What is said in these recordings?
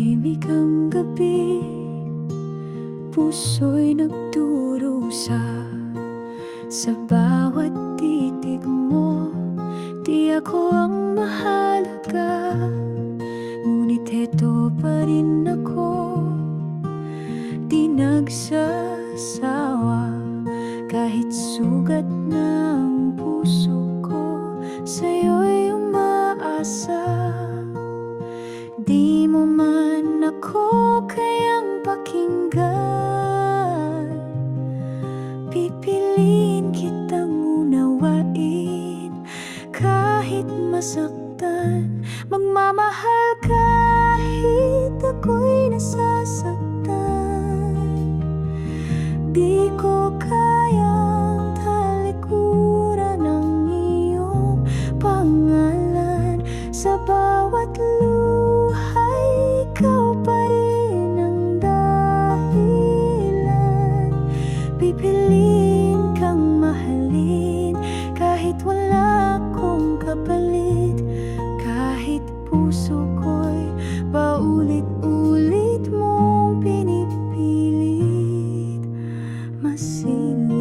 Tahimik ang gabi, puso'y nagdurusa. Sa bawat titig mo, di ako ang mahalaga. Ngunit heto pa rin ako, di nagsasawa. Kahit sugat na ang puso ko, sa'yo'y umaasa. Di mo man ako kayang pakinggan, pipiliin kitang unawain. Kahit masaktan, magmamahal kahit ako'y nasasaktan. Di ko kayang talikuran ang iyong pangalan. Sa bawat luhay, ikaw pa rin ang dahilan. Pipiliin kang mahalin kahit wala akong kapalit. Kahit puso ko'y paulit-ulit mong pinipilit masilip.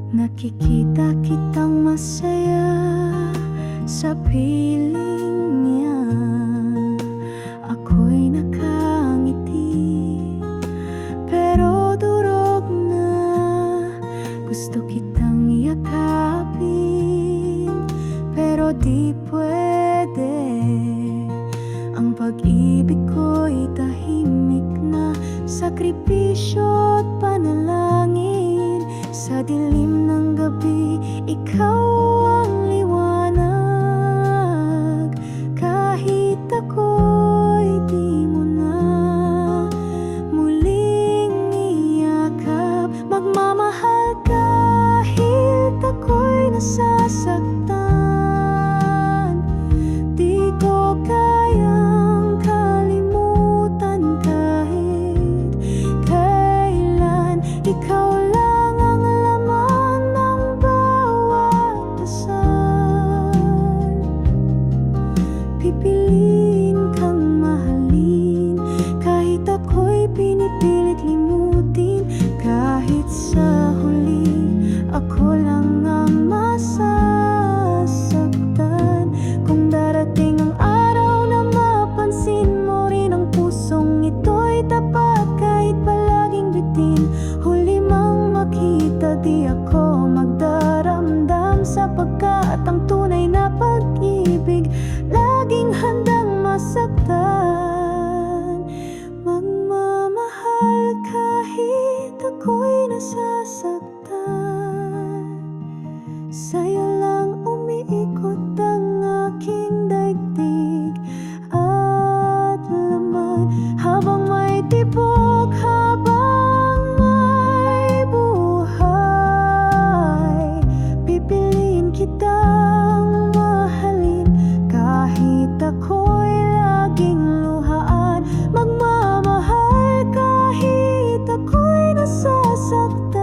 Nakikita kitang masaya sa piling niya. Ako'y nakangiti, pero durog na. Gusto kitang yakapin, pero di pwede. Ang pag-ibig ko'y tahimik na sakripisyo at panalangin. Sa dilim ng gabi, ikaw ang liwanag. Kahit ako'y di mo na muling iyakap, magmamahal kahit ako'y nasasaktan. Di ko kayang kalimutan kahit kailan. Ikaw lang ang laman ng bawat dasal. Pipiliin kang mahalin kahit ako'y pinipilit limutin. Kahit sa huli, ako lang ang masasaktan. Kung darating ang araw na mapansin mo rin ang pusong ito'y tapat, kahit palaging bitin, huli mang makita, di ako magdaramdam. Sapagkat ang tunay na pag-ibig laging handang masaktan. Magmamahal kahit ako'y nasasaktan. Sa'yo lang umiikot ang aking daigdig at laman. Habang may tibok, habang may buhay, pipiliin kitang mahalin kahit ako'y laging luhaan. Magmamahal kahit ako'y nasasaktan.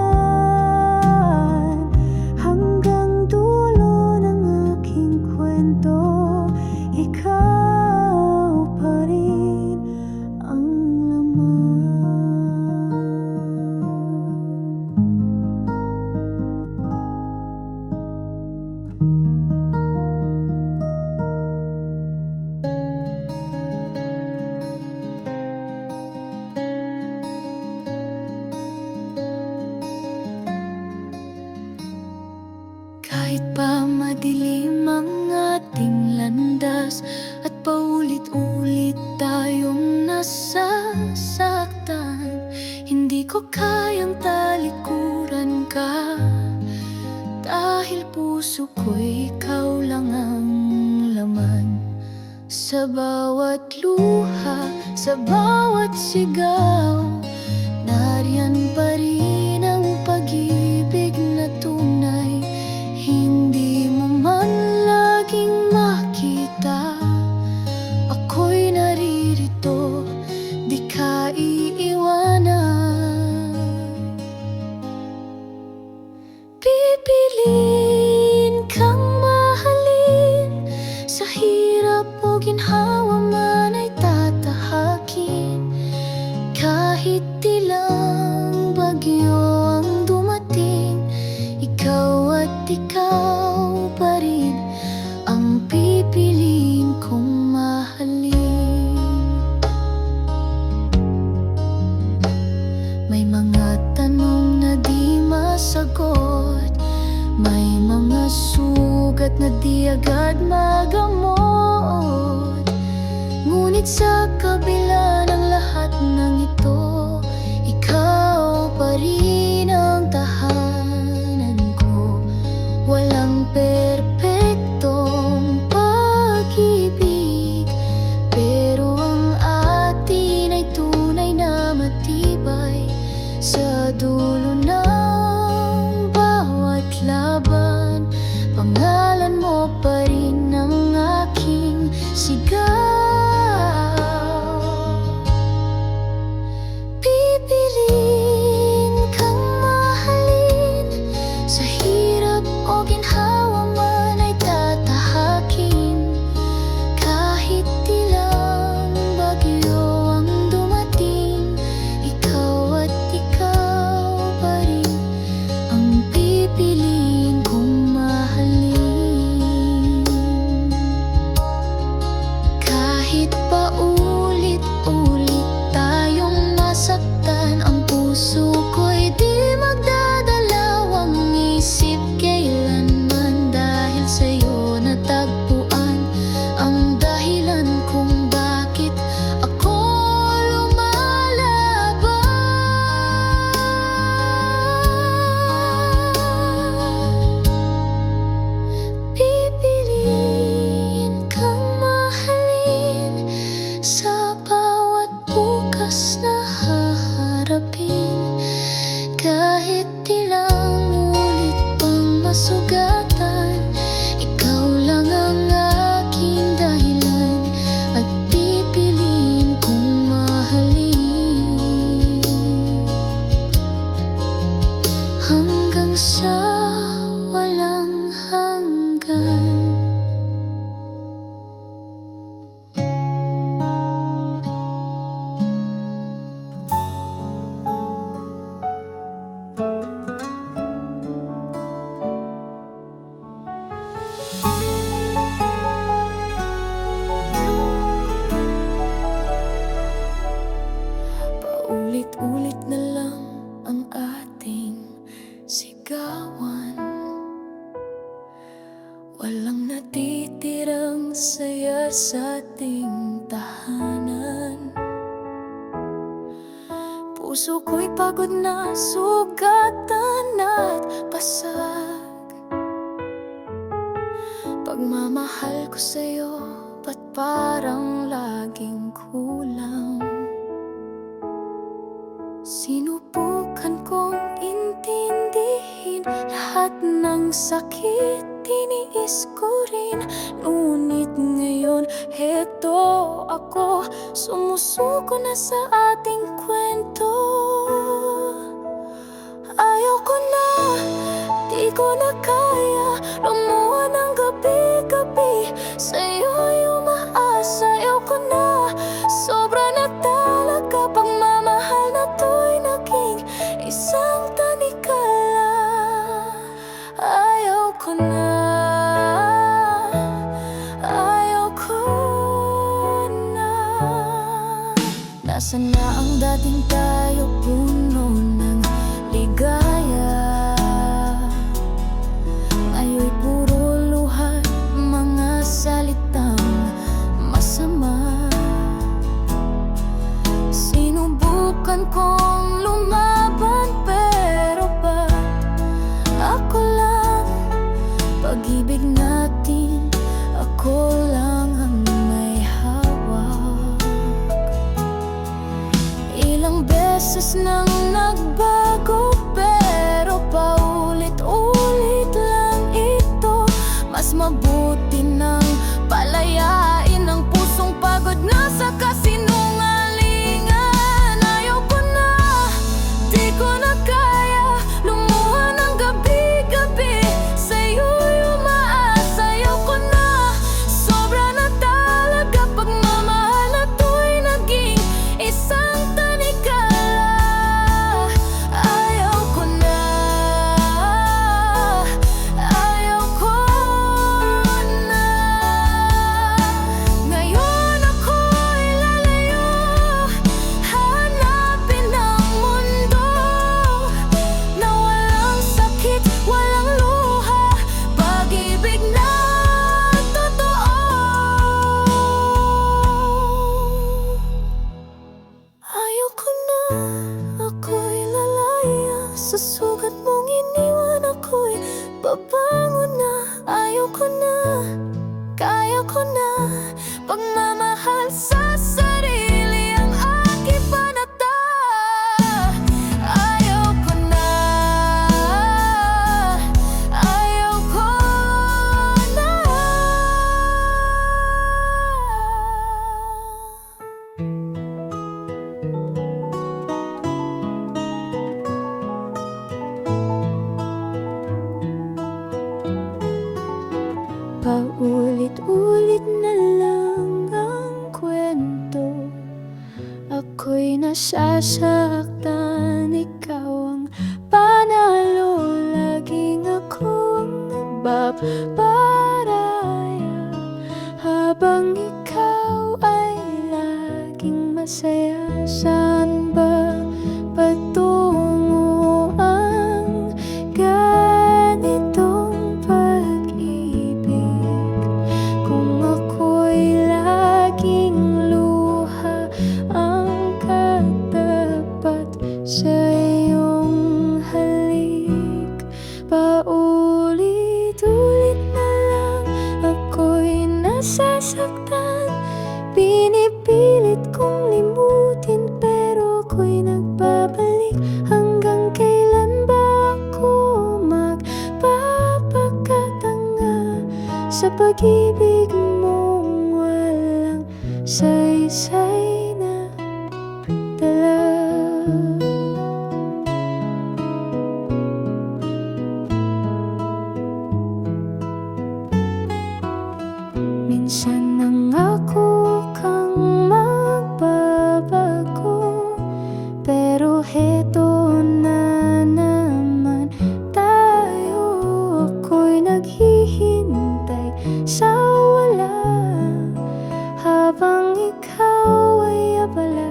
Hanggang dulo ng aking kwento, ikaw pa rin ang laman. Kahit pa madilim ang ating landas at paulit-ulit tayong nasasaktan, hindi ko kayang talikuran ka. Dahil puso ko'y ikaw lang ang laman. Sa bawat luha, sa bawat sigaw, nariyan pa rin ang pag-ibig na tunay. Hindi mo man laging makita, ako'y naririto, di ka iiwanan. Pipiliin kang mahalin o ginhawa man ay tatahakin. Kahit ilang bagyo ang dumating, ikaw at ikaw pa rin ang pipiliin kong mahalin. May mga tanong na di masagot, may mga sugat na di agad magamot. Ngunit sa kabila ng lahat ng ito, ikaw pa rin ang tahanan ko. Walang perpektong pag-ibig, pero ang atin ay tunay na matibay. Sa dulo ng bawat laban, pangalan mo pa rin ang aking sigaw. Pipiliin kang mahalin, sa hirap o ginhawa man ay tatahakin. Kahit ilang bagyo ang dumating, ikaw at ikaw pa rin ang pipiliin kong mahalin. Kahit pa ulit-ulit tayong masaktan, ang puso ko'y di magdadalawang isip kailanman. Dahil sa'yo natagpuan ang dahilan kung bakit ako lumalaban. Pipiliin kang mahalin, sa bawat bukas na haharapin. Kahit ilang ulit pang masugatan, ikaw lang ang aking dahilan at pipiliin kong mahalin. Hanggang sa walang hanggan. Paulit-ulit na lang ang ating sigawan. Walang natitirang saya sa ating tahanan. Puso ko'y pagod na, sugatan at pasag. Pagmamahal ko sa'yo, ba't parang laging kulang? Sinubukan kong intindihin lahat ng sakit, tiniis ko rin. Ngunit ngayon, heto ako, sumusuko na sa ating kwento. Ayaw ko na, di ko na kaya lumuha ng gabi-gabi, sa'yo'y umaasa. Ayaw ko na, sobra na talaga, pagmamahal na to'y naging isang tanikala. Ayaw ko na, ayaw ko na. Nasaan na ang dating tayo, puno ng ligaya? Ngayon'y puro luha, mga salitang masama. Sinubukan kong lumaban, pero ba't ako lang? Pag-ibig natin, ako lang ang may hawak. Ilang beses ko na pagmamahal sa sarili ang aking panata. Ayaw ko na, ayaw ko na. Paulit-ulit na lang ang kwento. Ako'y nasasaktan, ikaw ang panalo. Laging ako ang nagbabaraya, habang ikaw ay laging masaya. Saan ba patungo ang ganitong pag-ibig? Kung ako'y laging luha ang katapat sa iyong halik. Paulit-ulit na lang ako'y nasasaktan. Pinipilit kong limutin pero ako'y nagbabalik. Hanggang kailan ba ako magpapakatanga sa pag-ibig mong walang saysay na dala? Minsan nangako kang magbabago, pero heto na naman tayo. Ako'y naghihintay sa wala, habang ikaw ay abala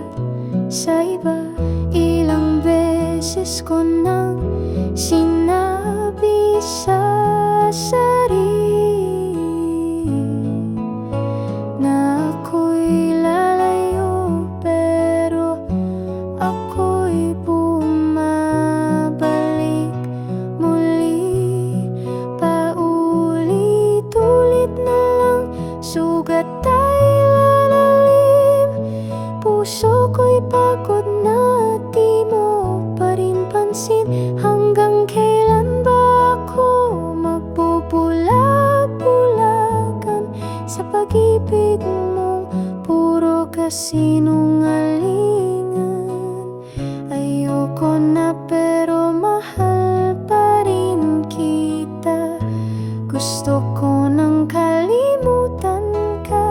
sa iba. Ilang beses ko nang sinabi sa sarili na ako'y lalayo, pero ako'y bumabalik muli. Paulit-ulit na lang, sugat ay lalalim. Puso ko'y pagod na di mo pa rin pansin. Hanggang kailan ba ako magbubulag-bulagan sa pag-ibig mong puro kasinungalingan? Ayoko na pero mahal pa rin kita. Gusto ko nang kalimutan ka,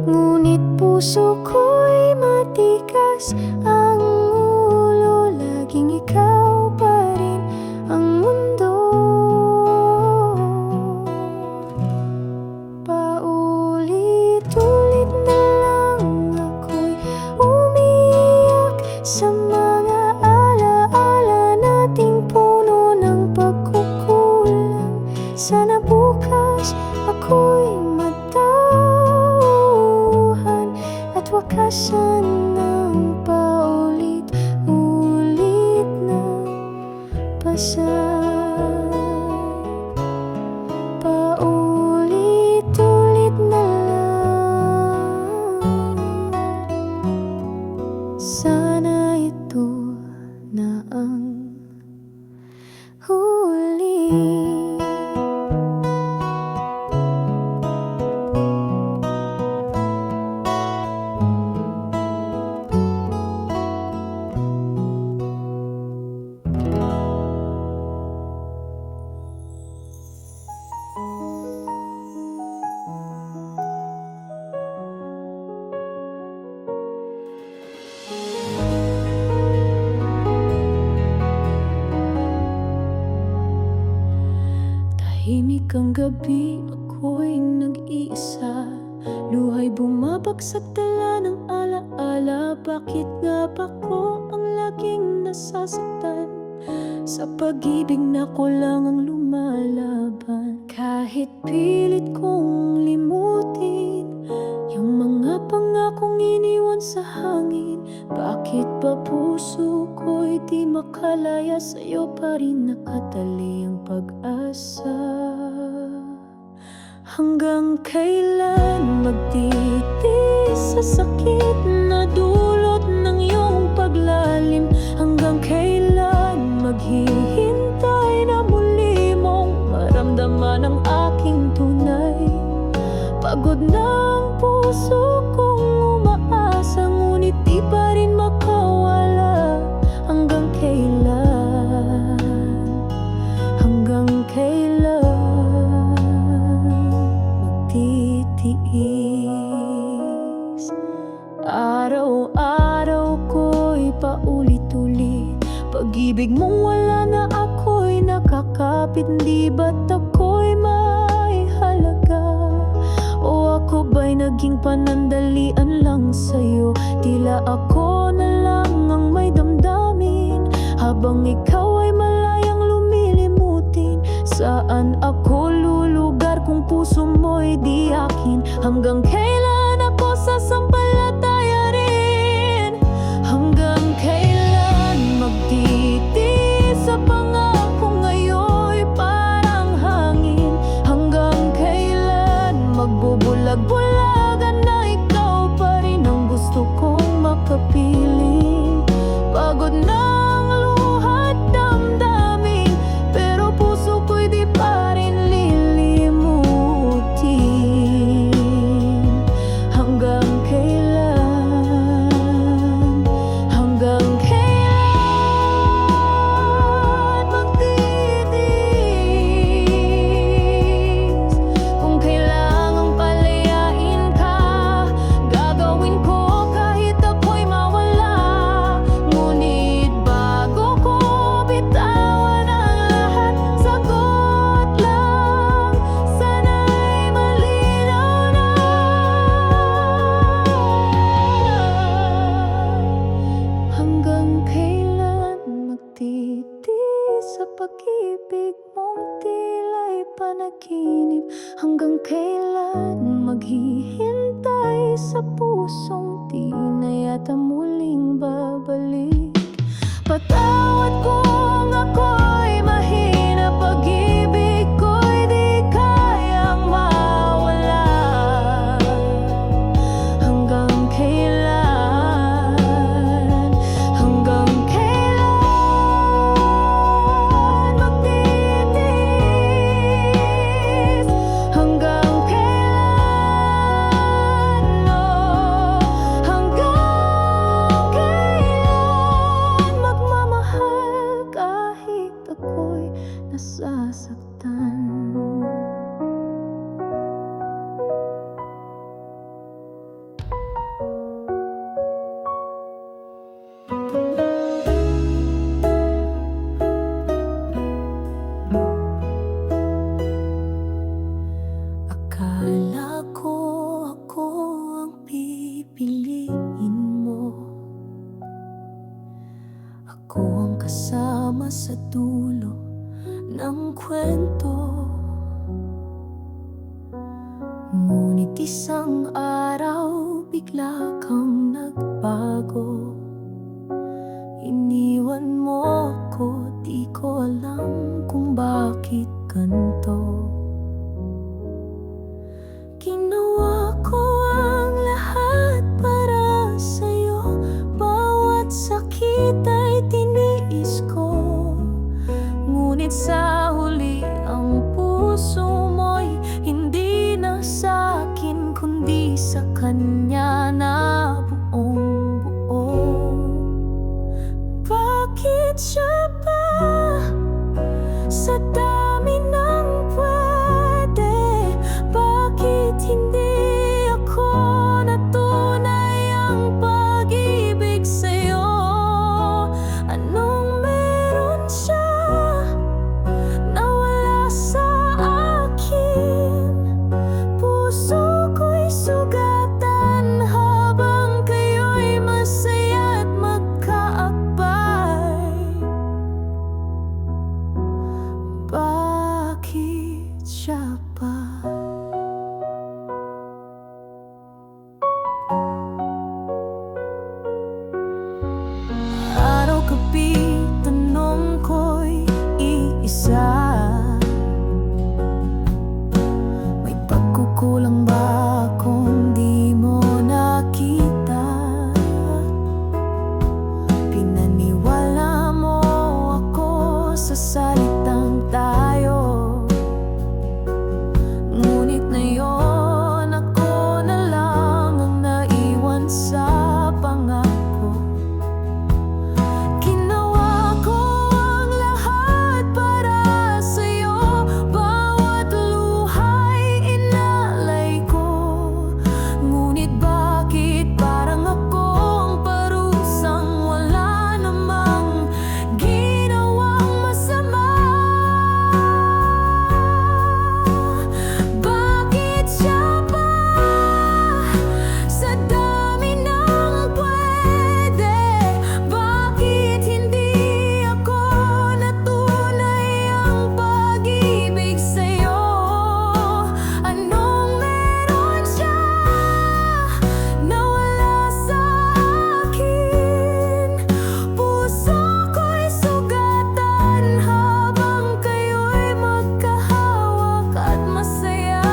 ngunit puso ko'y matigas ang ulo. Laging ikaw pa rin ang mundo. Paulit-ulit na lang ako'y umiiyak sa mga alaala nating puno ng pagkukulang. Sana bukas ako'y matauhan at wakasan ng paulit-ulit na pasay. Paulit-ulit na lang. Sana ito na ang huli. Tahimik ang gabi, ako'y nag-iisa. Luha'y bumabagsak, dala ng alaala. Bakit nga ba ko ang laging nasasaktan? Sa pag-ibig na ko lang ang lumalaban. Kahit pilit kong limutin yung mga pangakong iniwan sa hangin. Bakit ba puso ko'y di makalaya? Sa'yo pa rin nakatali ang pag-asa. Hanggang kailan magtitiis sa sakit na dulot ng iyong paglalim? Hanggang kailan maghihintay na muli mong maramdaman ang aking tunay? Pagod na ang puso kong umaasa, ngunit di pa rin makawala. Hanggang kailan? Hanggang kailan magtitiis? Araw-araw ko'y paulit-ulit, pag-ibig mong wala na ako'y nakakapit. Di ba't ako'y may halaga? O ako ba'y naging panandalian lang sa'yo? Tila ako na lang ang may damdamin, habang ikaw ay malayang lumilimutin. Saan ako lulugar kung puso mo'y di akin? Hanggang kailan ako sasampalataya rin? Hanggang kailan magtitiis sa pangako ngayon'y parang hangin? Hanggang kailan magbubulag-bulagan na ikaw pa rin ang gusto kong makapiling? Pagod na ang luha't damdamin, pero puso ko'y di pa rin lilimutin. Hanggang kailan? Hanggang kailan magtitiis? Kung kailangang palayain ka, gagawin ko kahit ako'y mawala. Ngunit bago ko bitawan ang lahat, sagot lang, sana'y malinaw na. Hanggang kailan magtitiis sa pag-ibig mong tila'y panaginip? Hanggang kailan maghihintay sa pusong di na yata muling babalik? Patawad kung ako'y mahina, pag-ibig ko'y di kayang mawala. Hanggang kailan? Hanggang kailan magtitiis? Hanggang kailan? Oh, hanggang kailan magmamahal kahit ako'y nasasaktan? Akala ko ako ang pipiliin mo, ako ang kasama sa dulo ng kwento. Ngunit isang araw bigla kang nagbago. Iniwan mo ko, di ko alam kung bakit ganito. Ginawa ko ang lahat para sa'yo, bawat sakit ay tiniis ko. Ngunit sa huli ang puso mo'y hindi na sa'kin, kundi sa kanya na buong buo. Bakit siya ba sa dami ng pwede? Bakit hindi ako natunay ang pag-ibig sa'yo? Anong meron siya na wala sa akin? Puso ko'y sugatan habang kayo'y masaya't magkaakbay. Bakit siya pa? Araw-gabi tanong ko'y iisa, may pagkukulang ba kung di mo nakita? Pinaniwala mo ako sa salitang tayo, ngunit ngayon ako na lang ang naiwan sa pangako. Ginawa ko ang lahat para sa'yo, bawat luha'y inalay ko. Ngunit bakit parang akong parusang wala namang ginawang masama? Bakit siya pa sa dami ng pwede? Bakit hindi ako natunay ang pag-ibig sa'yo? Anong meron siya na wala sa akin? Puso ko'y sugatan habang kayo'y magkahawak at masaya.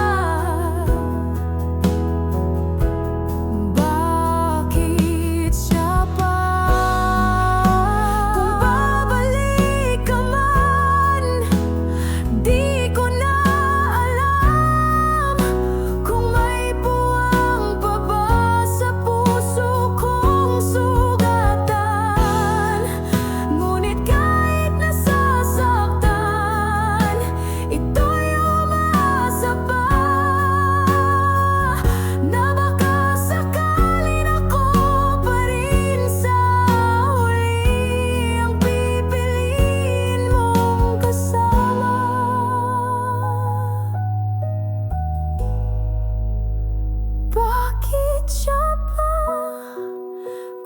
Bakit siya pa? Kung babalik ka man, di ko na alam kung may buwang pa ba sa puso kong sugatan. Ngunit kahit nasasaktan, ito'y umaasa pa na baka sakalin ako pa rin sa huli ang pipiliin mong kasama. Bakit siya pa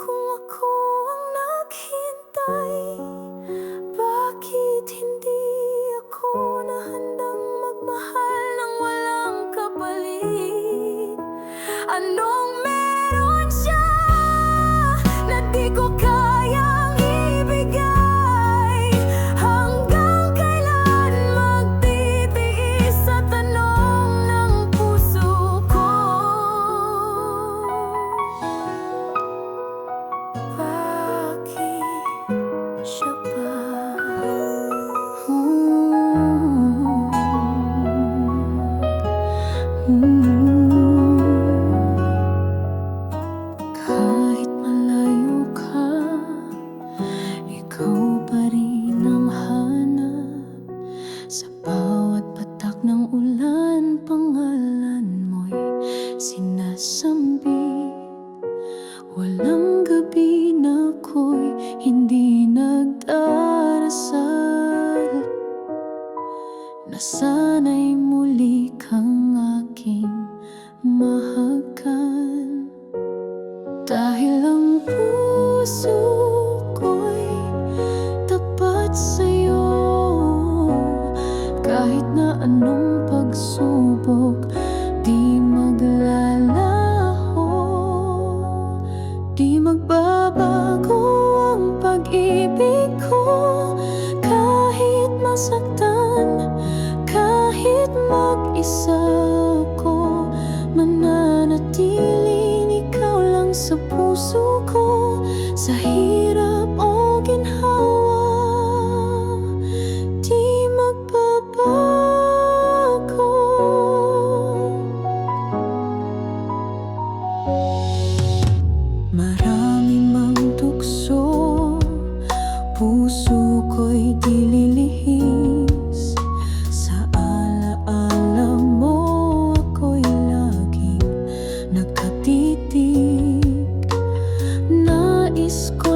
kung ako ang naghintay? Bakit hindi ako na handang magmahal ng walang kapalit? Anong meron siya na di ko kayang ibigay? Hanggang kailan magtitiis sa tanong ng puso ko? Bakit siya pa? Kahit malayo ka, ikaw pa rin ang hanap. Sa bawat patak ng ulan, pangalan mo'y sinasambit. Walang gabi na ako'y hindi nagdarasal na sana'y muli kang aking mahagan. Dahil ang puso ko'y tapat sa'yo, kahit na anong pagsubok di maglalaho. Di magbabago ang pag-ibig ko, kahit masaktan, kahit mag-isa ko, mananatiling ikaw lang sa puso ko. Sa hirap o ginhawa, di magbabago. Marami mang tukso, puso ko'y di lilihis. Sa alaala mo ako'y laging nakatitig. Nais ko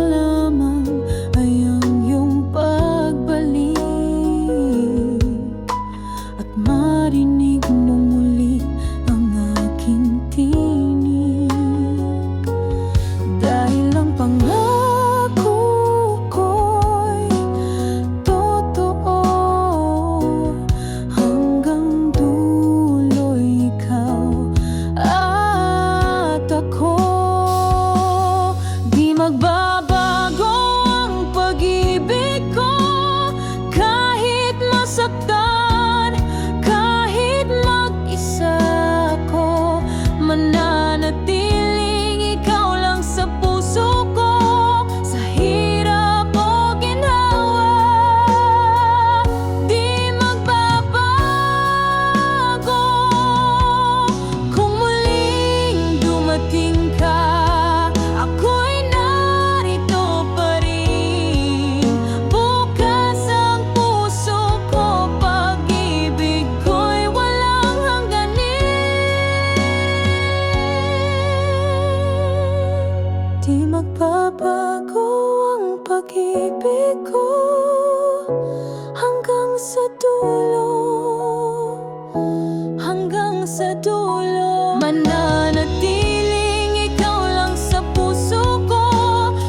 mananatiling ikaw lang sa puso ko,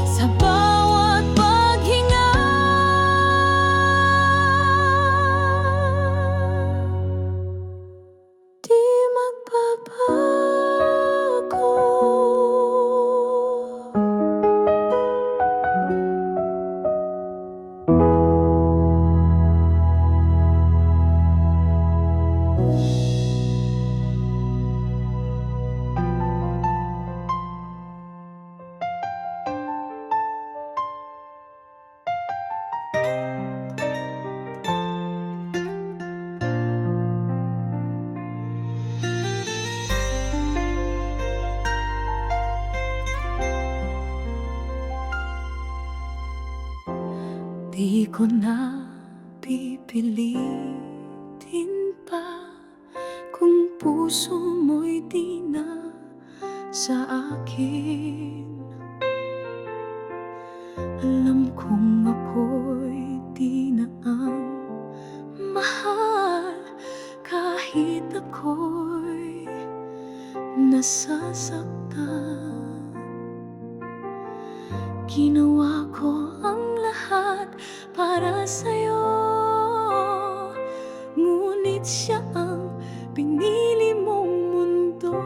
sa bawat paghinga. Di magbabago. Di ko na pipilitin pa kung puso mo'y di na sa akin. Alam kong ako'y di na ang mahal kahit ako'y nasasaktan. Ginawa ko ang lahat para sa'yo, ngunit siya ang pinili mong mundo.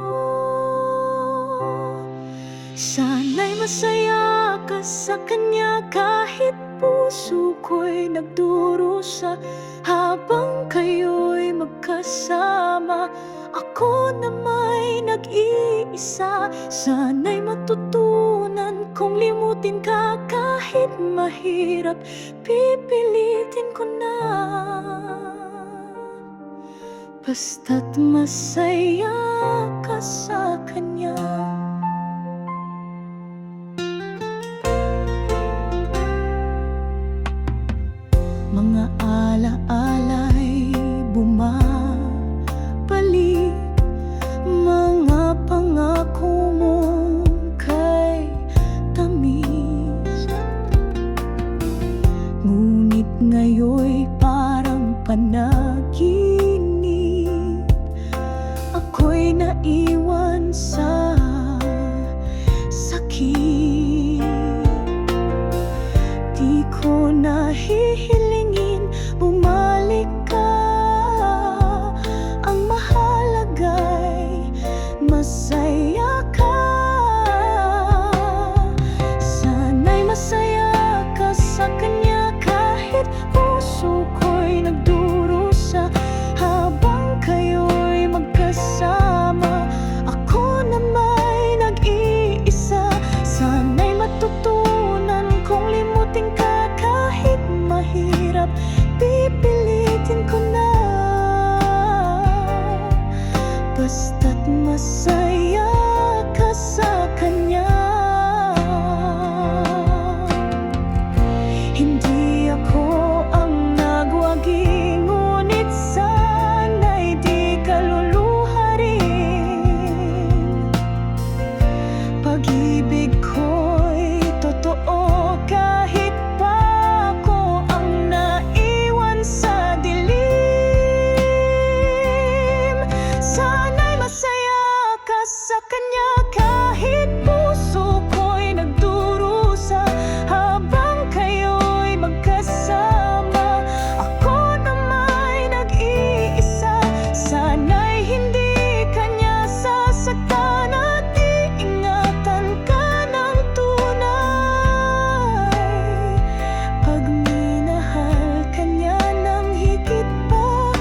Sana'y masaya ka sa kanya kahit puso ko'y nagdurusa. Habang kayo'y magkasama, ako na may nag-iisa. Sana'y matutunan kong limutin ka kahit mahirap. Pipilitin ko na, basta't masaya ka sa kanya. Mga ala-ala'y bumabalik, mga pangako mong kay tamis. Ngunit ngayon'y parang panaginip, ako'y naiwan sa sakit. Di ko nahihilingin bumalik ka, ang mahalaga'y masaya ka. Sana'y masaya ka sa kanya kahit puso ko'y nagdurusa. Habang kayo'y magkasama, ako na may nag-iisa. Sana'y matutunan kong limutin ka kahit mahirap. Pipilitin ko na, basta't masaya ka sa kanya. Hindi ako ang nagwagi, ngunit sana'y di ka luluha rin. Pag-ibig ko'y totoo kahit pa ako ang naiwan sa dilim. Sana'y masaya ka sa kanya kahit puso ko'y nagdurusa. Habang kayo'y magkasama, ako na may nag-iisa. Sana'y hindi kanya sasaktan at iingatan ka ng tunay. Pag minahal ka niya ng higit pa,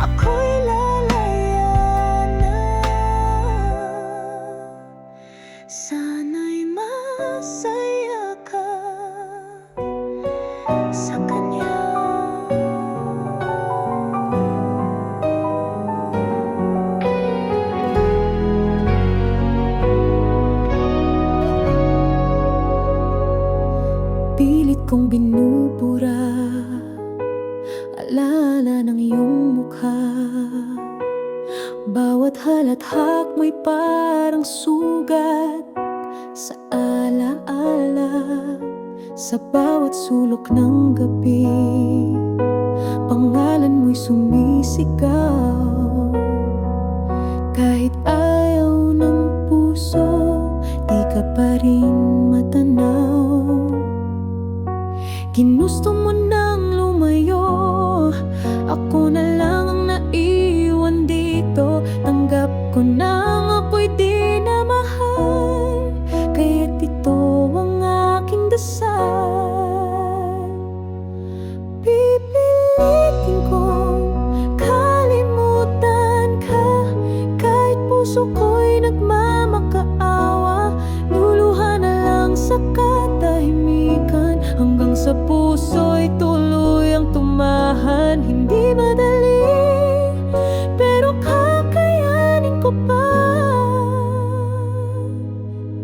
ako'y lalaya na. Sana'y masaya ka sa kanya. Pilit kong binubura alala ng iyong mukha. Bawat halathak mo'y parang sugat sa alaala. Sa bawat sulok ng gabi, pangalan mo'y sumisigaw. Kahit ayaw puso, di ka pa rin matanaw. Ginusto mo nang lumayo, ako na lang ang naiwan dito. Tanggap ko nang ako'y di na mahal, kaya't ito ang aking dasal. Pipilitin kong kalimutan ka, kahit puso ko'y nagmamakaawa. Luluha na lang sa katahimikan, hanggang sa puso'y tuluyang tumahan. Hindi madali, pero kakayanin ko pa.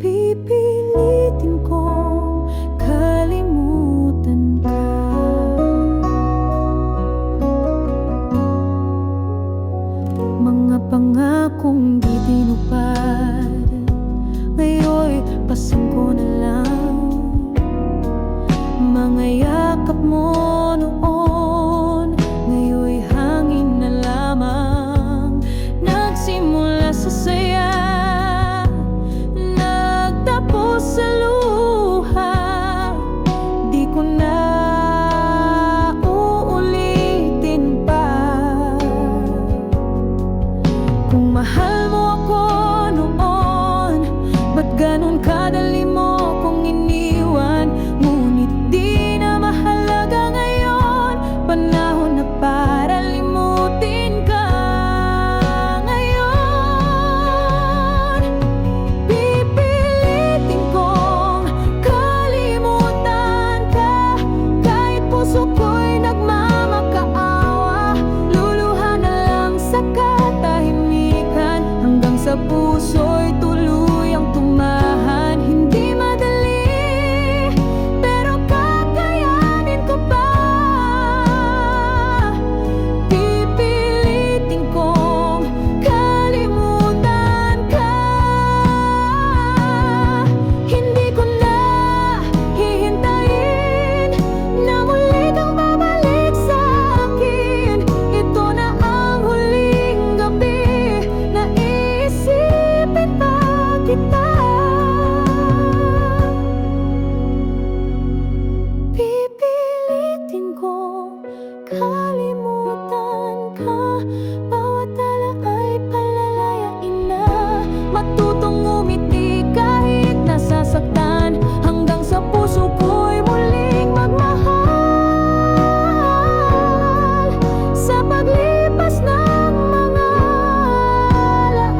Pipilitin kong kalimutan ka. Mga pangakong di tinupad, ngayon'y pasan ko na lang. Mga yakap mo noon, ngayon'y hangin na lamang. Nagsimula sa saya, nagtapos sa luha. Di ko na uulitin pa. Kung mahal mo ako noon, ba't ganun kadali mo kong iniwan? Ngunit di na mahalaga ngayon, panahon na para limutin ka. Ngayon, pipilitin kong kalimutan ka, kahit puso ko'y nagmamakaawa. Luluha na lang sa katahimikan, hanggang sa puso'y tuluyang tumahan. Hindi madali, pero kakayanin ko pa. Pipilitin kong kalimutan ka. Hindi ko na hihintayin na muli kang babalik sa akin. Ito na ang huling gabi na iisipin pa kita. Pipilitin kong kalimutan ka. Bawat alaala ay palalayain na. Matutong ngumiti kahit nasasaktan, hanggang sa puso ko'y muling magmahal. Sa paglipas ng mga alaala,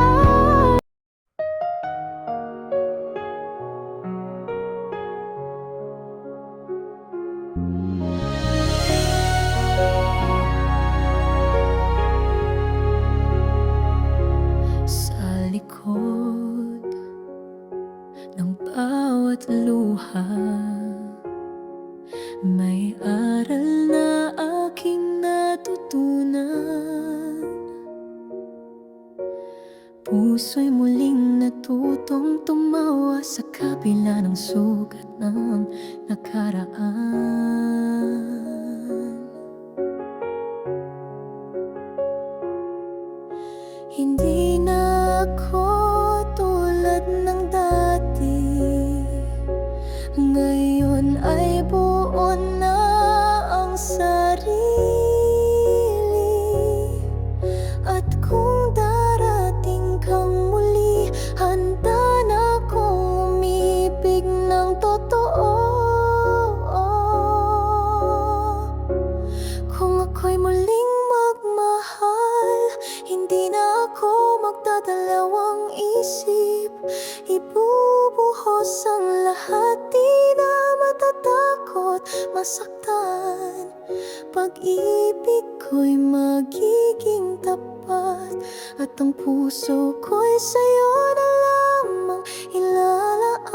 sa likod ng bawat luha, may aral na aking natutunan. Puso'y muling natutong tumawa sa kabila ng sugat ng nakaraan. Hindi na ako tulad ng dati, ngayon ay buo na ang sarili. At kung darating kang muli, handa na akong umibig ng totoo. Kung ako'y muling magmahal, hindi na ako magdadalawang isip. Ibubuhos ang lahat, di na matatakot masaktan. Pag-ibig ko'y magiging tapat, at ang puso ko'y sa'yo na lamang ilalaan.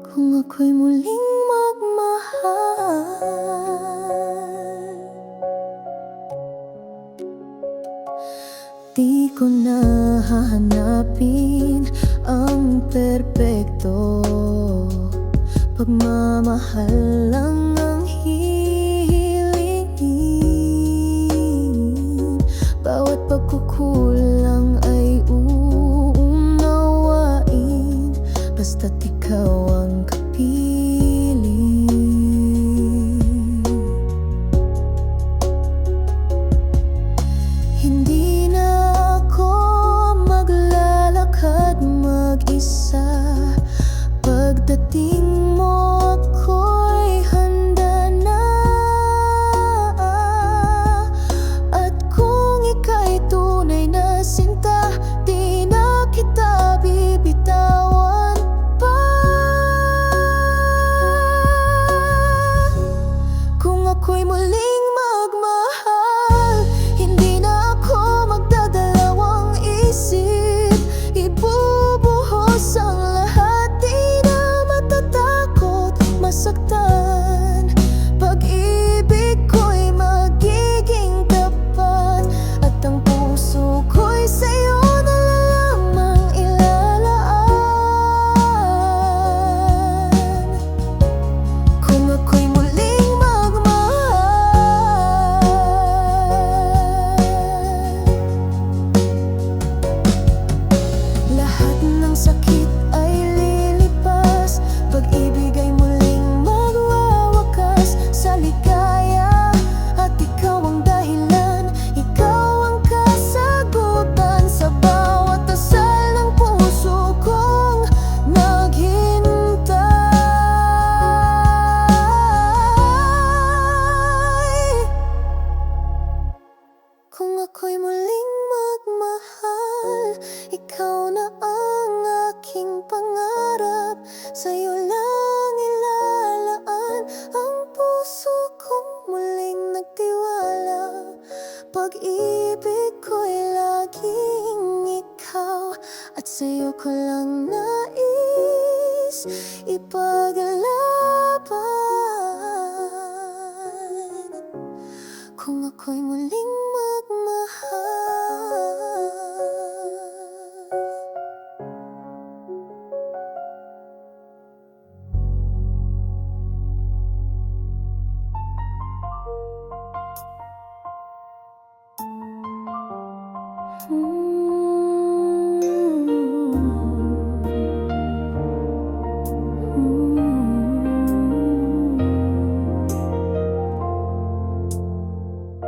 Kung ako'y muling magmahal, di ko na hahanapin ang perpekto. Pagmamahal lang ang hihilingin. Bawat pagkukulit kulang ay uunawain, basta't ikaw ang kapili. Hindi na ako maglalakad mag-isa. Pagdating mo ako'y handa na. At kung ika'y tunay na sinta, di na kita bibitawan pa. Kung ako'y muling magmahal, hindi na ako magdadalawang isip. Ibubuhos ang lahat, di na matatakot masaktan. Pag-ibig ko'y magiging tapat, at ang puso ko'y sa'yo na lamang ilalaan. Kung ako'y muling magmahal, lahat ng sakit ay lilipas. Pag-ibig ay muling magwawakas sa ligaya, at ikaw ang dahilan, ikaw ang kasagutan sa bawat dasal ng puso kong naghintay. Kung ako'y muling magmahal, ikaw na ang aking pangarap. Sa'yo lang ilalaan ang puso kong muling nagtiwala. Pag-ibig ko'y laging ikaw, at sa'yo ko lang nais ipaglaban. Kung ako'y muling magmahal.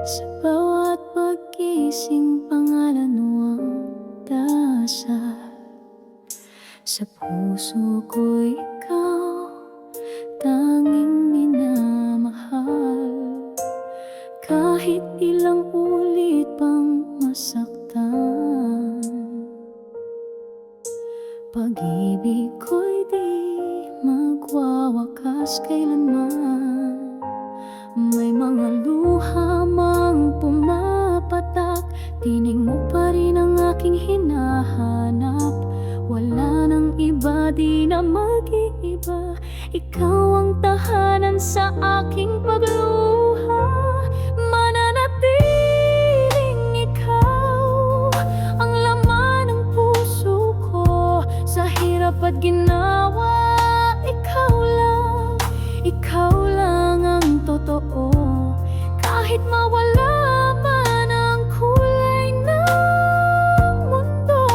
Sa bawat paggising, pangalan mo ang dasal. Sa puso ko'y ikaw tanging minamahal. Kahit ilang ulit pang masaktan, pag-ibig ko'y di magwawakas kailanman. May mga luha mang pumapatak, tinig mo pa rin ang aking hinahanap. Wala nang iba, di na mag-iiba. Ikaw ang tahanan sa aking pagluha. Mananatiling ikaw ang laman ng puso ko. Sa hirap at ginawa, ikaw lang ang totoo. Kahit mawala man ang kulay ng mundo,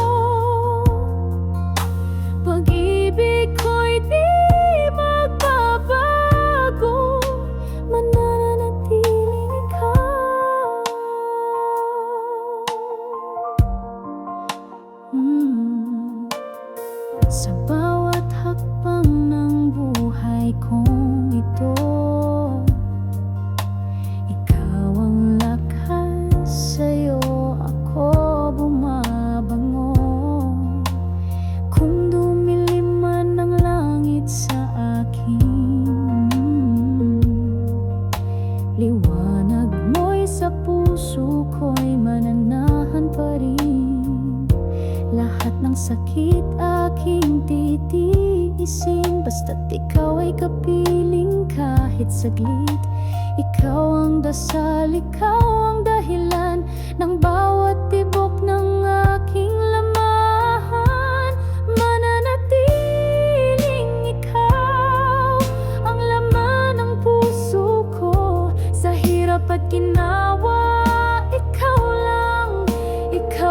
pag-ibig ko'y di magbabago. Mananatiling ikaw. Sa bawat hakbang ng buhay kong ito, ikaw ang lakas, sa'yo ako bumabango. Kung dumilim man ang langit sa akin, liwanag mo'y sa puso ko'y mananahan pa rin. Lahat ng sakit aking titiisin, basta't ikaw ay kapiling kahit saglit. Ikaw ang dasal, ikaw ang dahilan ng bawat tibok ng aking lamahan. Mananatiling ikaw ang laman ng puso ko. Sa hirap at ginawa, ikaw lang, ikaw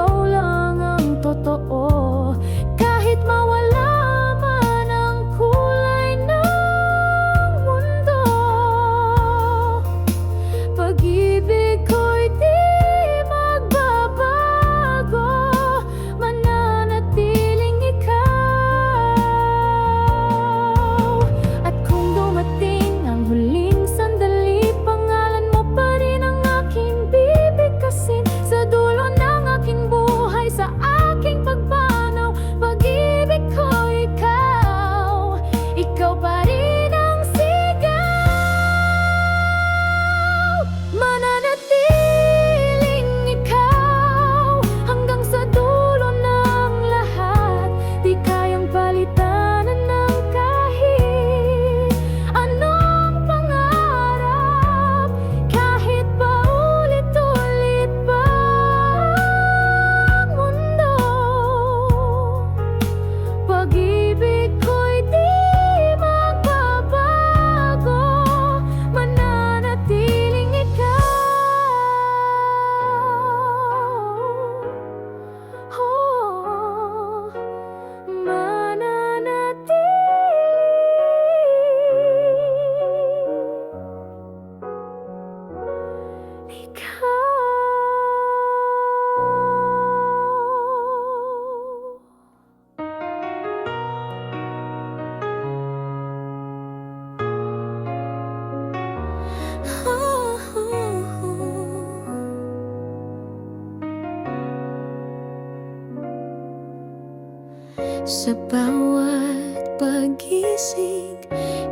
Sa bawat pag-isig,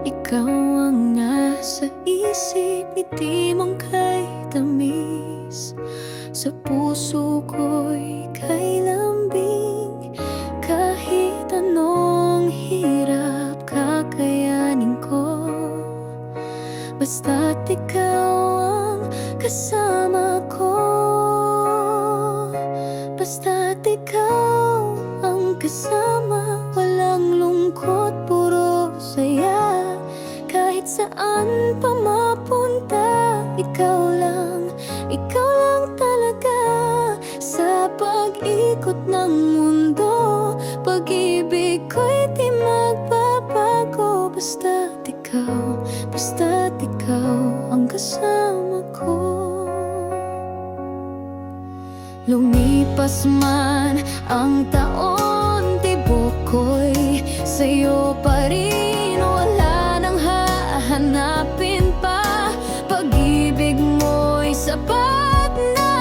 ikaw ang nasa isip. Ngiti mong kay tamis, sa puso ko'y kay lambing. Kahit anong hirap kakayanin ko, basta't ikaw ang kasama ko. Basta't ikaw ang kasama, walang lungkot, puro saya. Kahit saan pa mapunta, ikaw lang talaga. Sa pag-ikot ng mundo, pag-ibig ko'y di magbabago. Basta't ikaw ang kasama ko. Lumipas man ang taon, tibok ko'y sa'yo pa rin. Wala nang hahanapin pa, pag-ibig mo'y sapat na.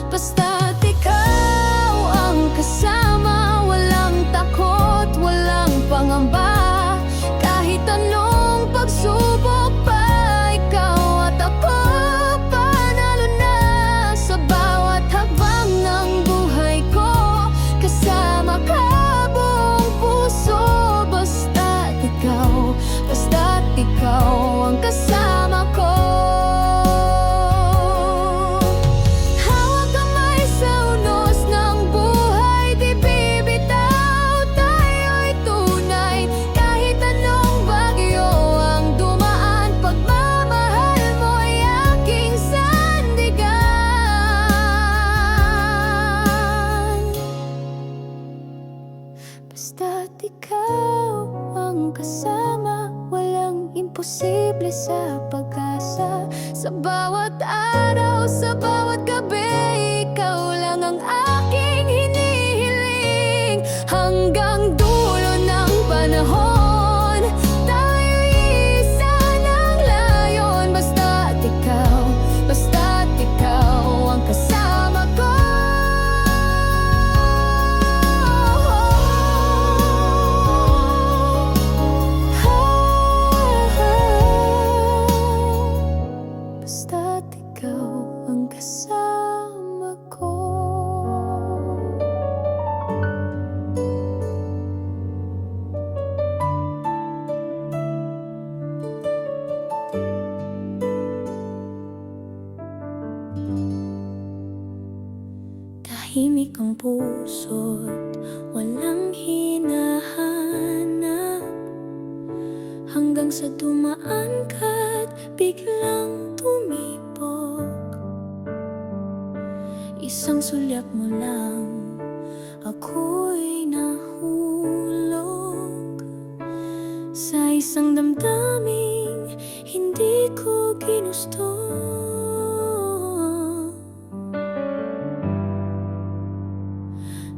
Basta't ikaw ang kasama, walang takot, walang pangamba. Kahit anong pagsubok pa, ikaw at ako panalo na. Sa bawat hakbang ng buhay ko, kasama ka buong puso. Basta't ikaw ang kasama ko. Hawak kamay sa unos ng buhay, di bibitaw, tayo'y tunay. Kahit anong bagyo ang dumaan, pagmamahal mo'y aking sandigan. Basta't ikaw ang kasama, walang imposible sa pag-asa. Sa bawat araw, sa bawat gabi, ikaw lang ang aking hinihiling. Hanggang dulo ng panahon, tayo'y isa ng layon. Basta't ikaw ang kasama ko. Basta't ikaw ang kasama ko. Tahimik ang puso't walang hinahanap, hanggang sa dumaan ka't biglang tumibok. Isang sulyap mo lang, ako'y nahulog sa isang damdaming hindi ko ginusto.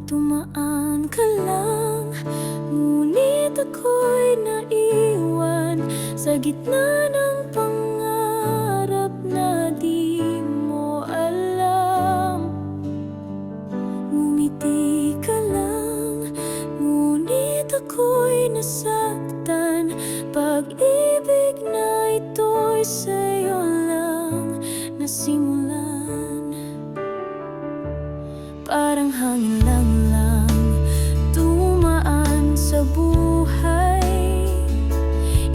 Tumaan ka lang, ngunit ako'y naiwan sa gitna ng pangarap na di mo alam. Ngumiti ka lang, ngunit ako'y nasaktan. Pag-ibig na ito'y sa'yo lang nasimulan. Parang hangin lang tumaan sa buhay.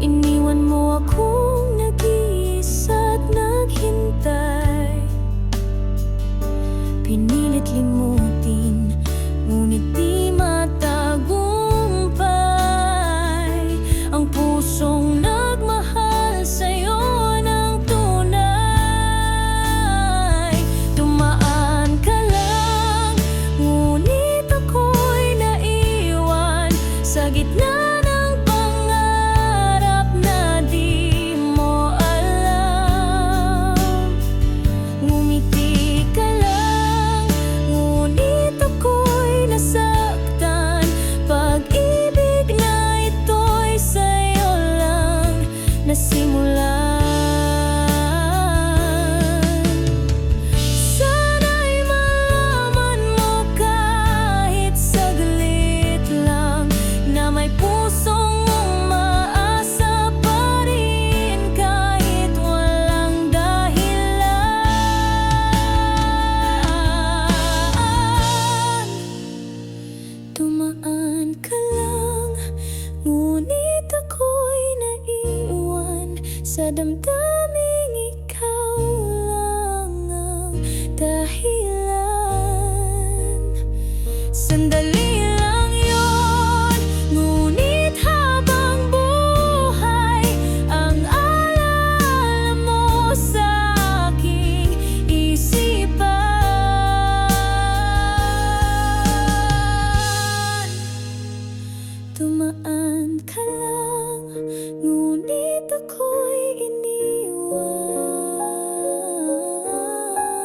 Iniwan mo akong nag-iisa't naghintay. Pinilit limutin, ngunit di matagumpay. Ang pusong nagmahal sa'yo ng tunay. Tumaan ka lang, ngunit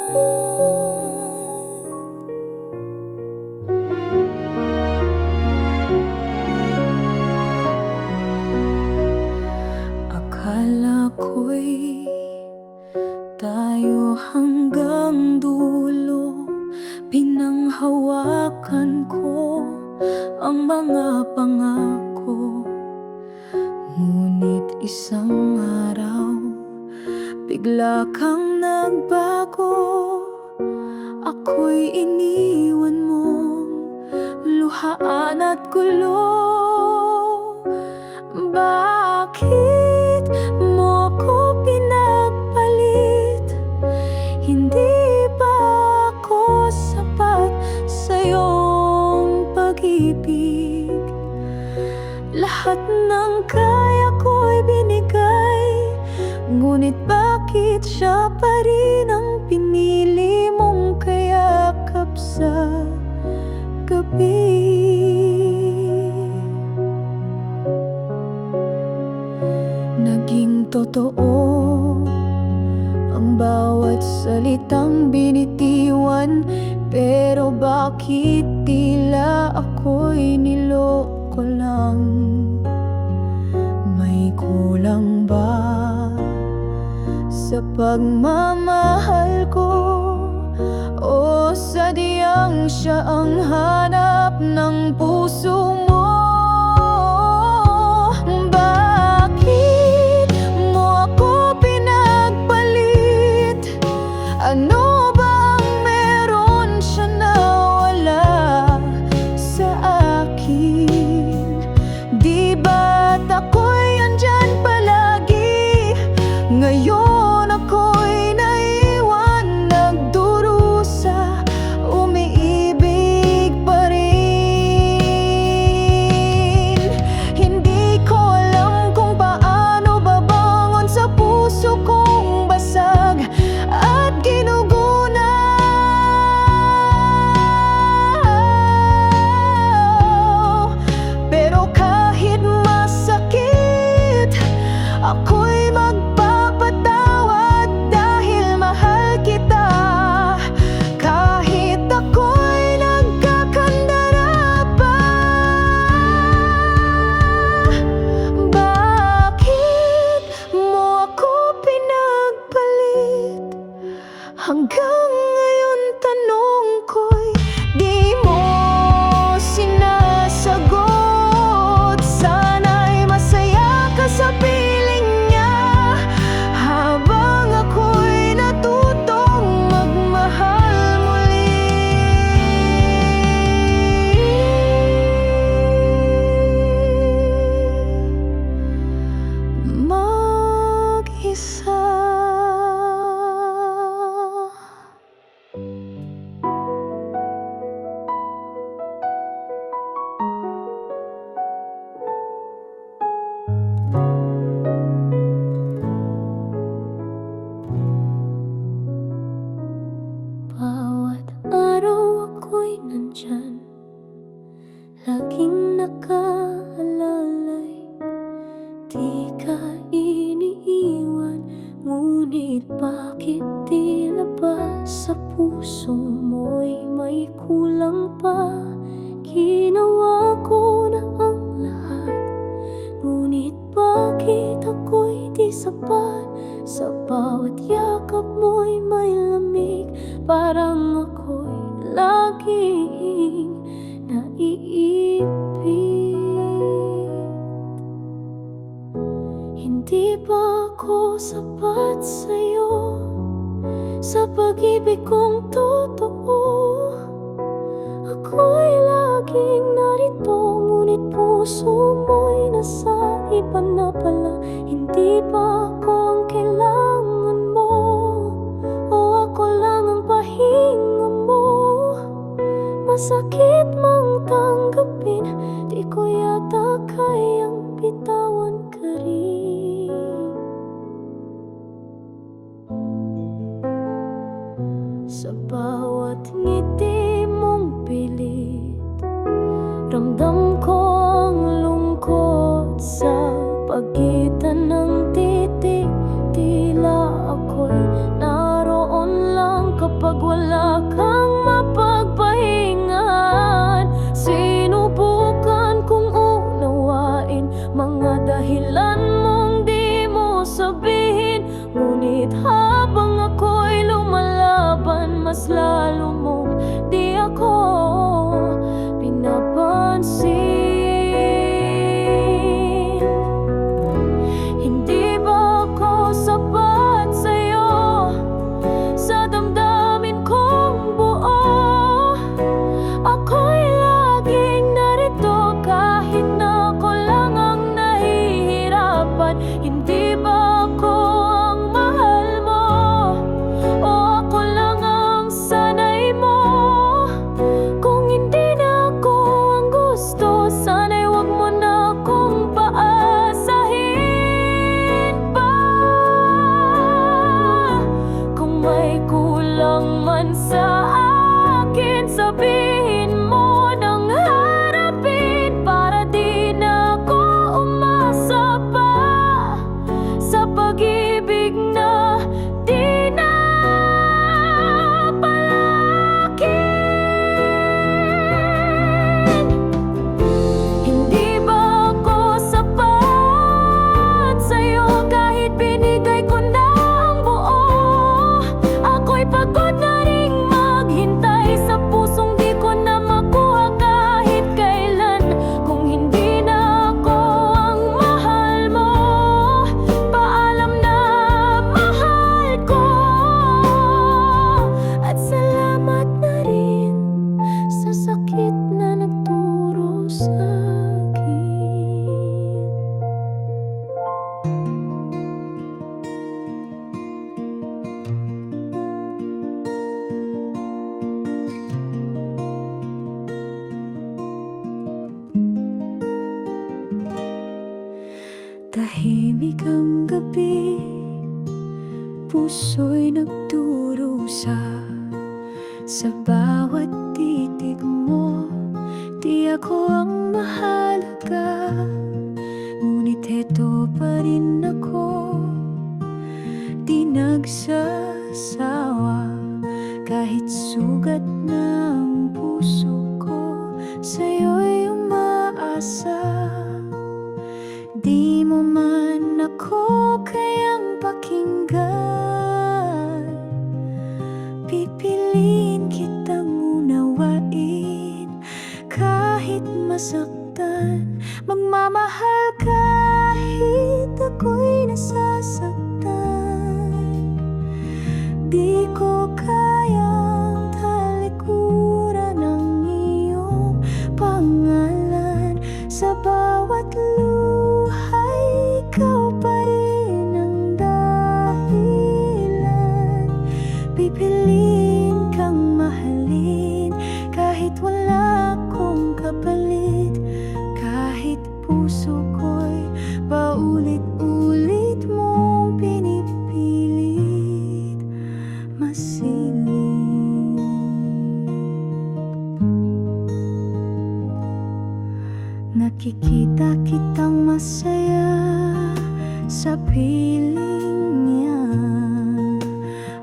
Akala ko'y tayo hanggang dulo, pinanghawakan ko ang mga pangako. Ngunit isang araw, bigla kang nagbago. Ako'y iniwan mong luhaan at gulo. Bakit mo ako pinagpalit? Hindi ba ako sapat sa iyong pag-ibig? Lahat ng kaya ko'y binigay, ngunit bakit siya pa rin ang pinili mong kayakap sa gabi? Naging totoo ang bawat salitang binitiwan, pero bakit tila ako'y niloko lang? May kulang ba sa pagmamahal ko, o sadyang siya ang hanap ng puso mo? Bakit mo ako pinagpalit? Ano ba ang meron siya na wala sa akin? Di ba't ako'y andyan palagi? Ngayon ako'y naiwan, nagdurusa, umiibig pa rin. Hindi ko alam kung paano babangon sa puso kong basag at ginuguna. Pero kahit masakit, ako'y magpapatawad dahil mahal kita. Kahit ako'y nagkakandara pa. Bakit mo ako pinagpalit? Hanggang ngayon tanong ko'y di mo sinasagot. Sana'y masaya ka sa piling niya, habang ako'y natutong magmahal muli. Mag-isa. Bawat araw ako'y nandyan, laging nakaalalay. Di ka iniiwan, ngunit bakit tila ba sa puso mo'y may kulang pa? Ginawa ko na ang lahat, ngunit bakit ako'y di sapat? Sa bawat yakap mo'y may lamig, parang ako'y laging naiipit. Hindi ba ako sapat sa'yo, sa pag-ibig kong totoo? Ako'y laging narito, ngunit puso mo'y nasa iba na pala. Hindi ba ako ang kailangan mo, o ako lang ang pahinga mo? Masakit mang tanggapin, di ko yata kayang bitawan ka rin. Sa bawat ngiti mong pilit, ramdam ko ang lungkot sa pagitan ng titik. Tila ako'y naroon lang kapag lamang man sa akin, sabihin mo nang harapin, para di na ako umasa pa sa pag-ibig na di na palakin. Hindi ba ako sapat sa'yo kahit binigay ko na ang buo? Ako'y pagod na ring maghintay sa pusong di ko na makuha kahit kailan. Kung hindi na ako ang mahal mo, paalam na, mahal ko. At salamat na rin sa sakit na nagturo sa'kin. Tahimik ang gabi, puso'y nagdurusa. Sa bawat titig mo, di ako ang mahalaga. Ngunit heto pa rin ako, di nagsasawa. Kahit sugat na ang puso ko, sa'yo'y umaasa. Di mo man ako kayang pakinggan, pipiliin kitang unawain. Kahit masaktan, magmamahal kahit ako'y nasasaktan. Di ko kayang talikuran ang iyong pangalan. Sa bawat luhay, ikaw pa rin ang dahilan. Pipiliin kang mahalin kahit wala akong kapalit. Kahit puso ko'y paulit-ulit mong pinipilit masilip. Nakikita kitang masaya sa piling niya,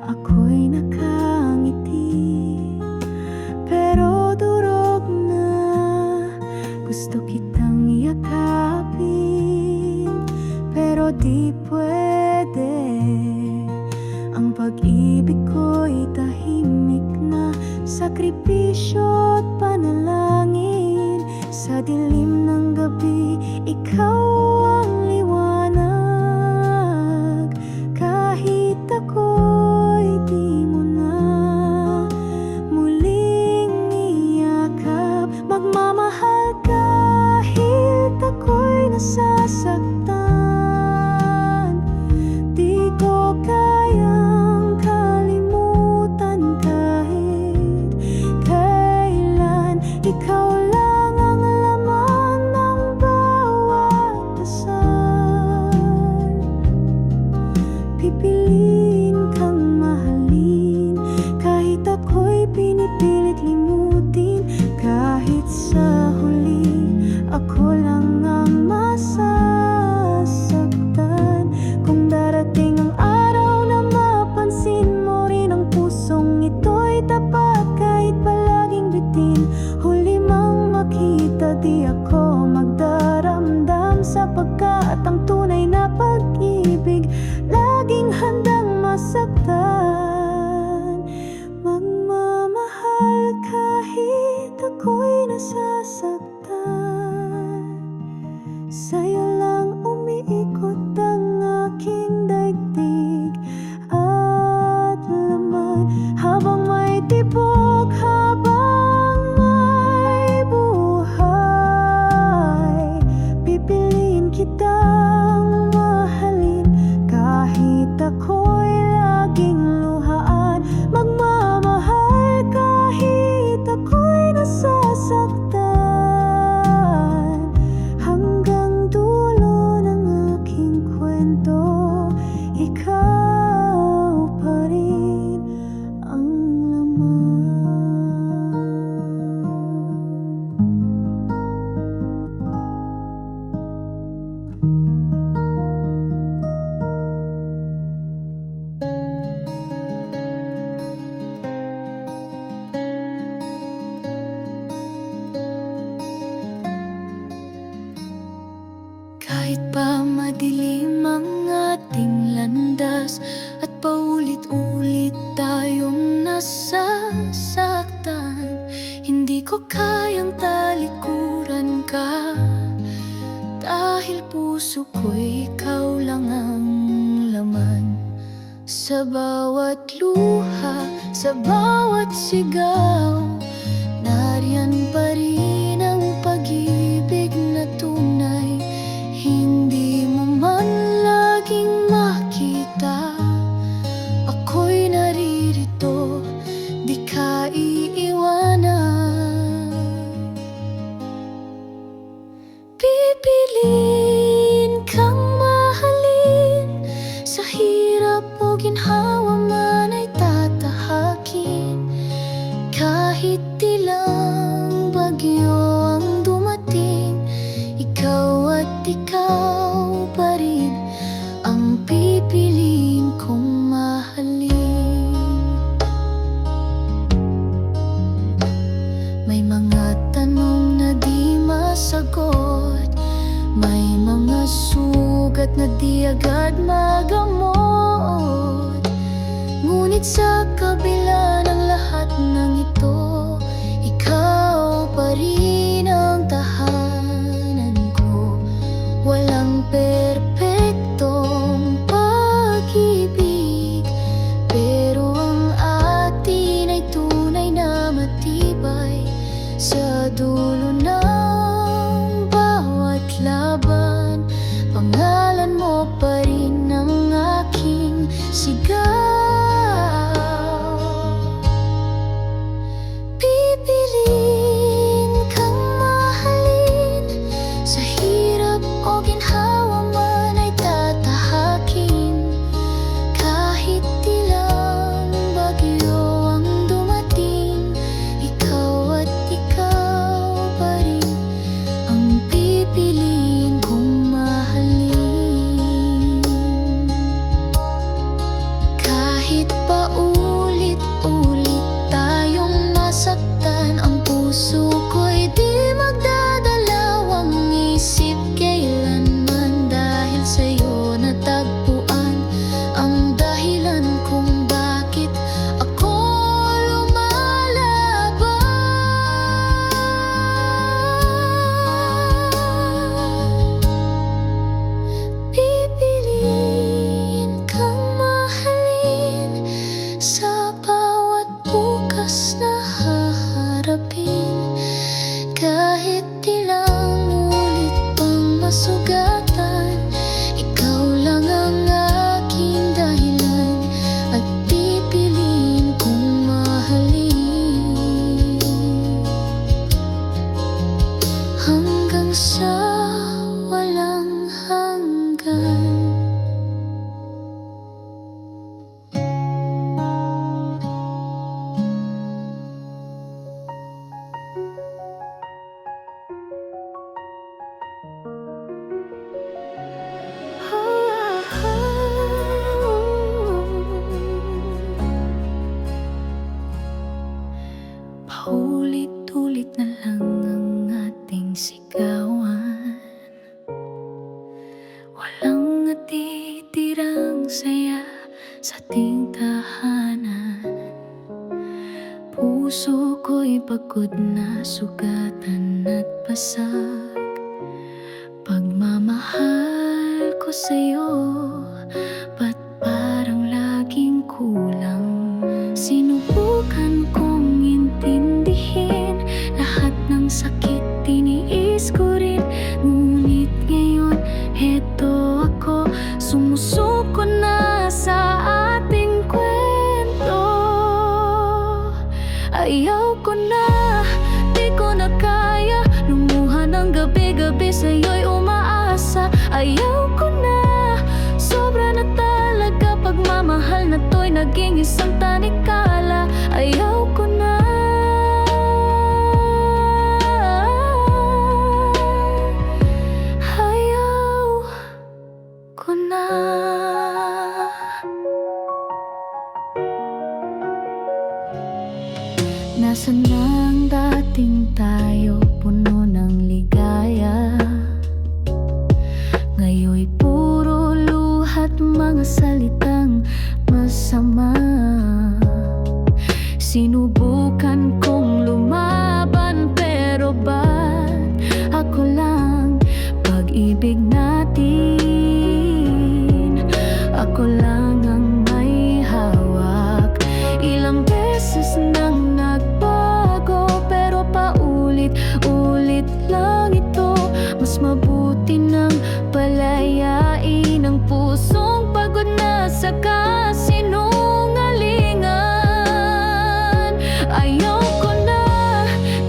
ako'y nakangiti, pero durog na. Gusto kitang yakapin, pero di pwede. Ang pag-ibig ko'y tahimik na sakripisyo at panalangin. Sa dilim ng gabi, ikaw ang liwanag. Kahit ako'y di mo na muling iyakap, magmamahal kahit ako'y nasasaktan. Di ko kayang kalimutan kahit kailan. Ikaw lang ang laman ng bawat dasal. Pipiliin kang mahalin kahit ako'y pinipilit limutin. Kahit sa huli, ako lang ang masasaktan. Kung darating ang araw na mapansin mo rin ang pusong ito'y tapat kahit palaging bitin. Huli mang makita, di ako magdaramdam, sapagkat ang tunay na pag-ibig laging handang masaktan. Magmamahal kahit ako'y nasasaktan. Sa'yo lang umiikot ang aking daigdig at laman. Habang may tibok, habang may buhay, pipiliin kitang mahalin kahit ako'y laging luhaan. Magmamahal kahit ako'y nasasaktan. Hanggang dulo ng aking kwento, ikaw pa rin ang Kahit pa madilim ang ating landas at paulit-ulit tayong nasasaktan, hindi ko kayang talikuran ka, dahil puso ko'y ikaw lang ang laman. Sa bawat luha, sa bawat sigaw, nariyan pa rin ang pag-ibig na tunay. Hindi mo man laging makita, ako'y naririto, di ka iiwanan. Pipiliin kang mahalin, sa hirap o ginhawa man ay tatahakin. Kahit ilang bagyo ang dumating, ikaw at ikaw pa rin ang pipiliin kong mahalin. May mga tanong na di masagot, may mga sugat na di agad magamot. Ngunit sa kabila ng lahat ng ito, ikaw pa rin ang tahanan ko. Walang perpektong pag-ibig, pero ang atin ay tunay na matibay. Sa dulo ng bawat laban, pangalan mo pa rin ang aking sigaw. Pipiliin kang mahalin, sa hirap o ginhawa man ay tatahakin. Kahit ilang bagyo ang dumating, ikaw at ikaw pa rin ang pipiliin kong mahalin. Kahit pa ulit-ulit tayong nasaktan, ang puso ko'y di magdadalawang isip kailanman. Dahil sa'yo natagpuan ang dahilan kung bakit ako lumalaban. Pipiliin kang mahalin, sa bawat bukas na haharapin. Kahit ilang ulit pang masugatan, ikaw lang ang aking dahilan at pipiliin kong mahalin. Hanggang sa walang hanggan. Paulit-ulit na lang ang ating sigawan, walang natitirang saya sa ating tahanan. Puso ko'y pagod na sugatan at basag. Pagmamahal ko sa'yo, ba't parang laging kulang? Sinubukan kong intindihin lahat ng sakit, tiniis ko rin. Ngunit ngayon, heto ako, sumusuko na sa ating kwento. Ayaw ko na, di ko na kaya lumuha ng gabi-gabi, sa'yo'y umaasa. Ayaw ko na, sobra na talaga, pagmamahal na to'y naging isang tanikala. Ayaw ko na, ayaw ko na. Nasaan na ang dating tayo, puno ng ligaya? salitang masama. Sinubukan kong lumaban, pero ba't ako lang? Pag-ibig natin, ako lang ang may hawak. Ilang beses nang nagbago, pero paulit-ulit lang ito. Mas mabuti nang palayain ang pusong pagod na sa kasinungalingan. Ayaw ko na,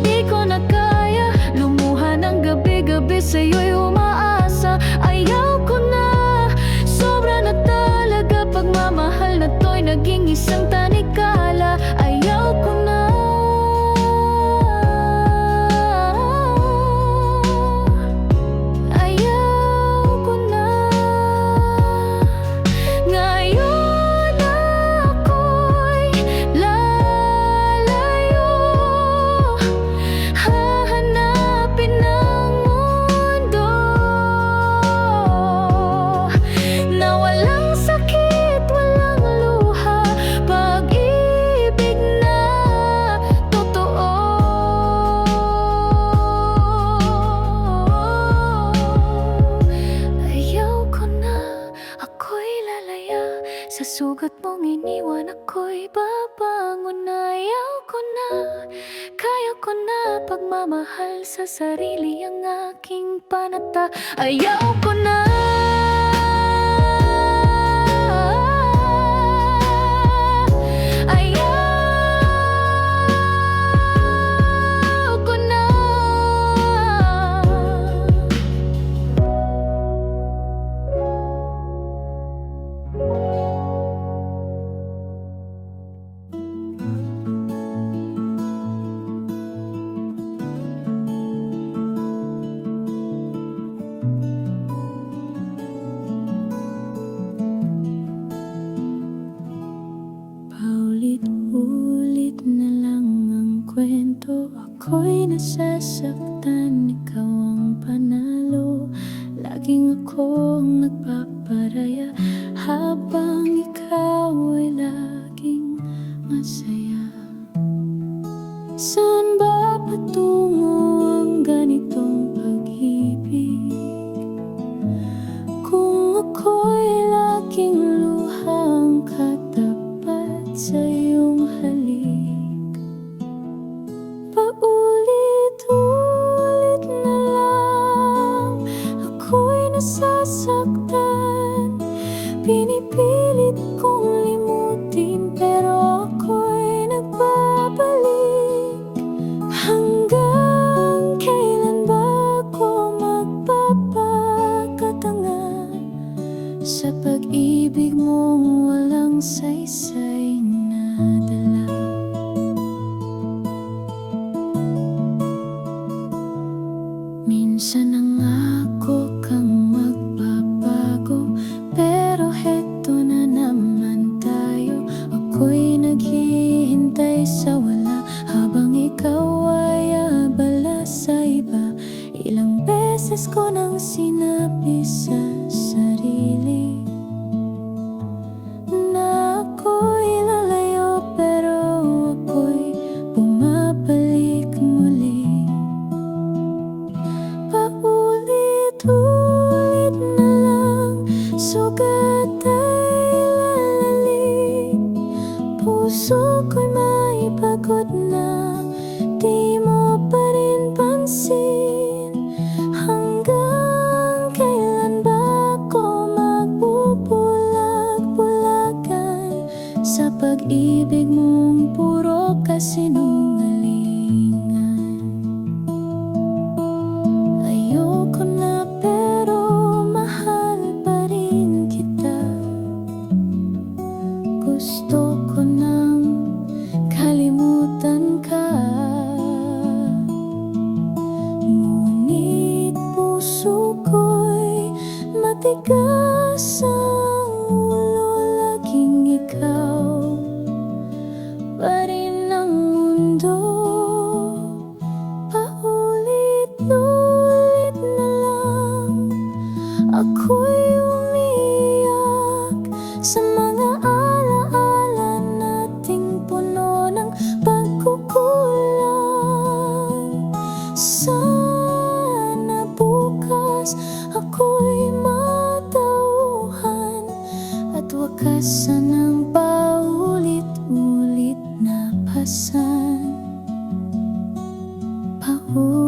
di ko na kaya lumuha ng gabi-gabi sa'yo'y umaasa. Ayaw ko na, sobra na talaga. Pagmamahal na to'y naging isang tanikala. Ayaw ko na. Sa sugat mong iniwan ako'y babangon. Ayaw ko na, kaya ko na. Pagmamahal sa sarili ang aking panata. Ayaw ko na. Paulit-ulit na lang ang kwento. Ako'y nasasaktan, ikaw ang panalo. Laging akong nagpaparaya, habang ikaw ay laging masaya. Saan ba patungo ang ganitong pag-ibig? Kung ako'y laging luhang katapat sa iyong halik, paulit-ulit na lang ako'y nasasaktan. Pinipilit kong limutin, pero ako'y nagbabalik. Hanggang kailan ba ako magpapakatanga sa pag-ibig mong walang saysay na dala? Minsan nangako kang magbabago, pero heto na naman tayo. Ako'y naghihintay sa wala, habang ikaw ay abala sa iba. Ilang beses ko nang sinabi sa sarili na ako'y lalayo, pero ako'y bumabalik muli. Paulit-ulit na lang, sugat ay lalalim. Puso ko'y may pagod na, di mo pa rin pansin. Hanggang kailan ba ako magbubulag-bulagan sa pag-ibig mong puro kasinungalingan? Ayoko na, pero mahal pa rin kita. Gusto ko nang kalimutan ka, ngunit puso ko'y matigas ang ulo. Laging ikaw pa rin ang mundo. Paulit-ulit na lang ako'y umiiyak Asan ang paulit-ulit na pasan? Paulit